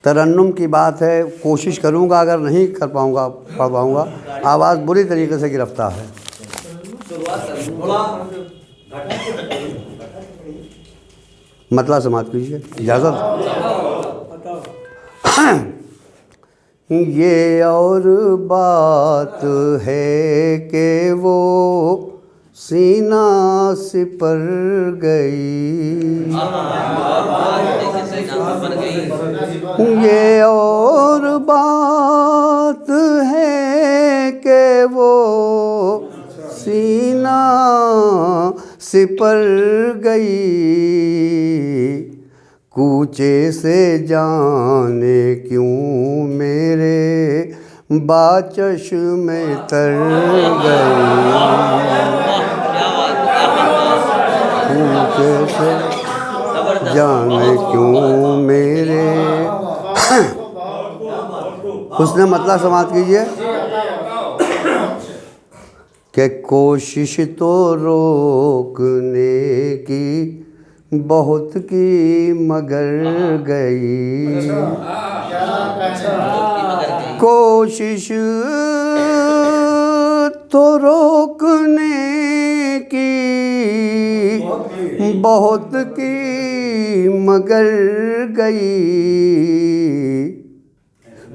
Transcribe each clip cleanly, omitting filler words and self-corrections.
ترنم کی بات ہے، کوشش کروں گا، اگر نہیں کر پاؤں گا پڑھ پاؤں گا، آواز بری طریقے سے گرفتار ہے۔ مطلع سماعت کیجیے، اجازت۔ یہ اور بات ہے کہ وہ سینہ سپر گئی، یہ اور بات ہے کہ وہ سینہ سپر گئی، کوچے سے جانے کیوں میرے باچشم تر گئی، کوچے سے جانے کیوں میرے حسن مطلع سماعت کیجیے کہ کوشش تو روکنے کی بہت کی مگر گئی، کوشش تو روکنے کی بہت کی مگر گئی،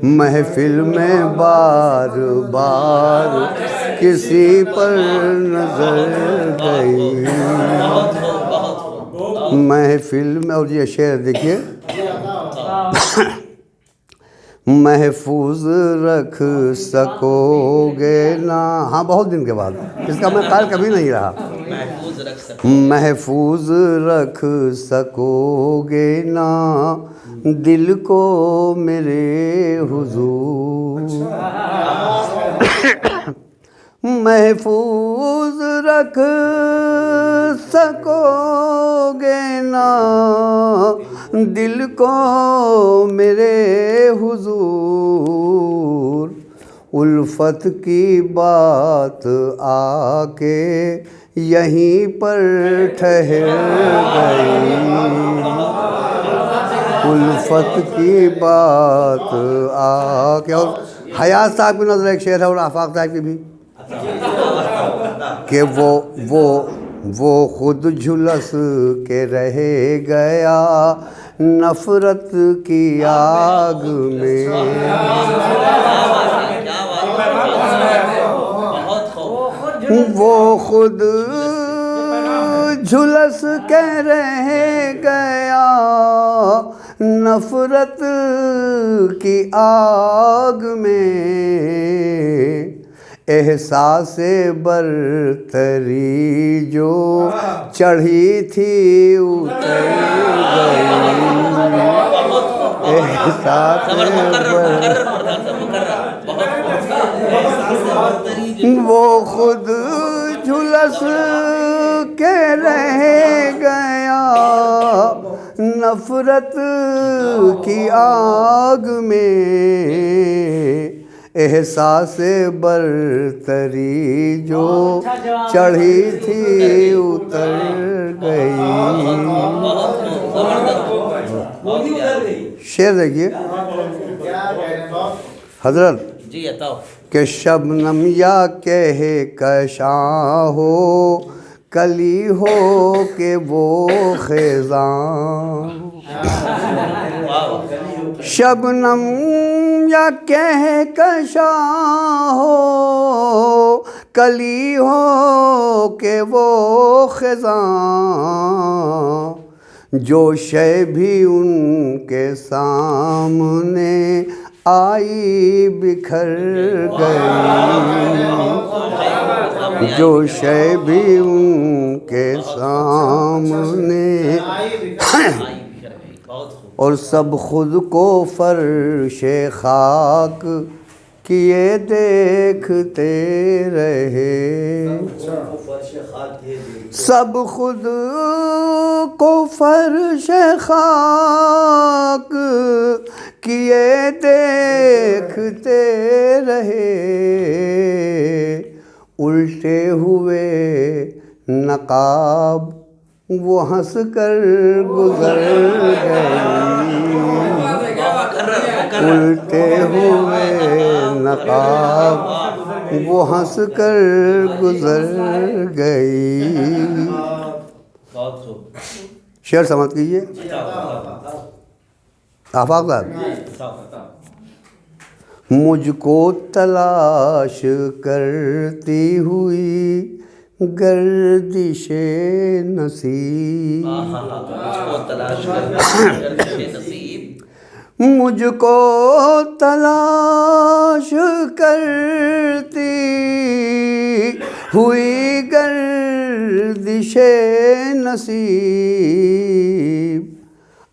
محفل میں بار بار کسی پر نظر گئی، محفل میں، اور یہ شعر دیکھیے، محفوظ رکھ سکو گے نا، ہاں بہت دن کے بعد، اس کا میں قائل کبھی نہیں رہا، محفوظ رکھ سکو گے نا دل کو میرے حضور، محفوظ رکھ سکو گے نا دل کو میرے حضور، الفت کی بات آ کے یہیں پر ٹھہر گئی، الفت کی بات آ کے، اور حیات صاحب کی نظر ایک شعر ہے، اور آفاق صاحب کی بھی، کہ وہ خود جھلس کے رہ گیا نفرت کی آگ میں، وہ خود جھلس کے رہ گیا نفرت کی آگ میں، احساس برتری جو چڑھی تھی اتر گئی، احساس وہ خود جھلس کے رہ گیا نفرت کی آگ میں، احساس برتری جو چڑھی تھی اتر گئی۔ شعر دیکھیے حضرت، کہ شبنم یا کہکشاں ہو کلی ہو کہ وہ خزاں، شبنم یا کہکشاں ہو کلی ہو کہ وہ خزاں، جو شے بھی ان کے سامنے آئی بکھر گئی، جو شے بھی ان کے سامنے، اور سب خود کو فرش خاک کیے دیکھتے رہے، سب خود کو فرش خاک کیے دیکھتے رہے، الٹے ہوئے نقاب وہ ہنس کر گزر گئی، الٹے ہوئے نقاب وہ ہنس کر گزر گئی. شعر سماعت کیجیے. آفاق صاحب. مجھ کو تلاش کرتی ہوئی گردش نصیب، مجھ کو تلاش کرتی ہوئی گردش نصیب،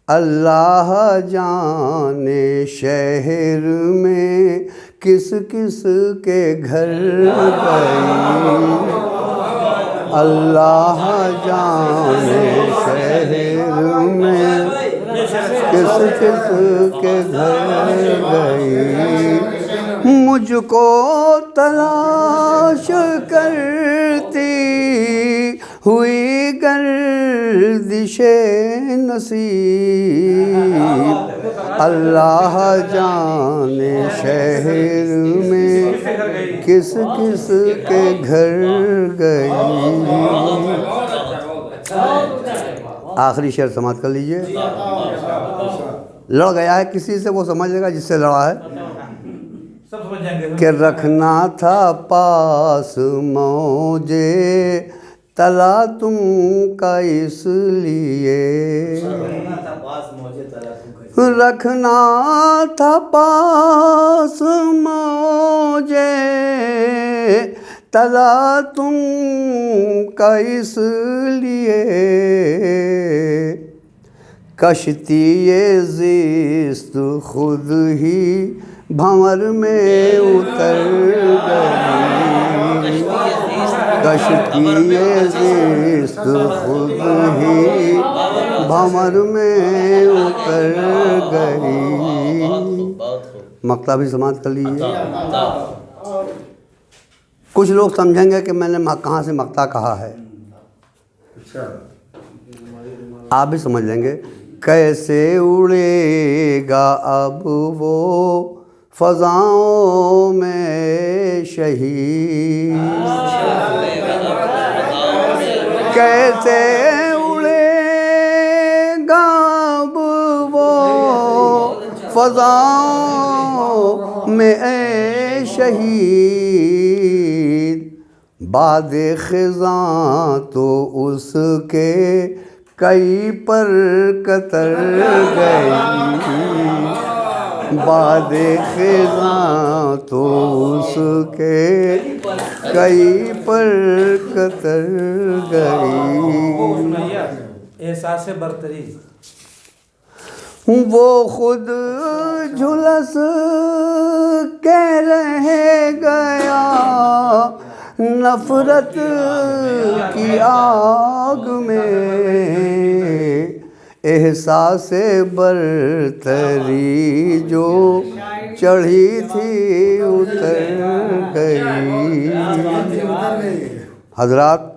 اللہ جانے شہر میں کس کس کے گھر گئی، اللہ جانے شہر میں کس کس کے گھر گئی. مجھ کو تلاش کرتی ہوئی گردش نصیب، اللہ جانے شہر میں کس کس کے گھر گئی. آخری شعر سماعت کر لیجئے. لڑ گیا ہے کسی سے وہ سمجھ لے گا جس سے لڑا ہے. کہ رکھنا تھا پاس موجے تلا تم کا اس لیے، رکھنا تھا پاس موجے تلا تم کا اس لیے، کشتی زیست خود ہی بھنور میں اتر گئی، کشتی زیست خود ہی بھنور میں اتر گئی. مقطع بھی سماعت کر لیجیے. کچھ لوگ سمجھیں گے کہ میں نے کہاں سے مقطع کہا ہے، آپ بھی سمجھ لیں گے. کیسے اڑے گا اب وہ فضاؤں میں شہید، کیسے اڑے گا اب وہ فضاؤں میں اے شہید، باد خزاں تو اس کے کئی پر کتر گئی، باد خزاں تو اس کے کئی پر کتر گئی. احساس برتری وہ خود جھلس کے رہ گیا نفرت کی آگ میں، احساس برتری جو چڑھی تھی اتر گئی. حضرات